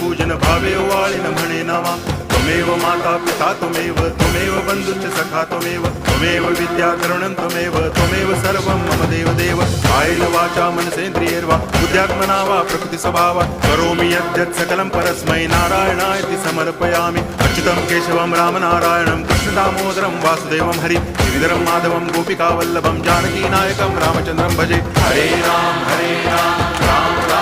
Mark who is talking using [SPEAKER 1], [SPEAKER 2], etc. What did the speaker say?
[SPEAKER 1] पूजन भावे वाळिन म्हणे नावा त्वमेव माता पिता त्वमेव बंधुश्च सखा त्वमेव विद्या तरुणं त्वमेव सर्वं मम देव कायेन वाचा मनसेन्द्रियैर्वा बुद्ध्यात्मना वा प्रकृति स्वभावात् करोमि यद्यत् सकलं परस्मै नारायणायति समर्पयामि अच्युतं केशवं रामनारायणं कृष्णदामोदरं वासुदेवं हरि गिरिधरं माधवं गोपिकावल्लभं जानकीनायकं रामचन्द्रं भजे हरे राम राम राम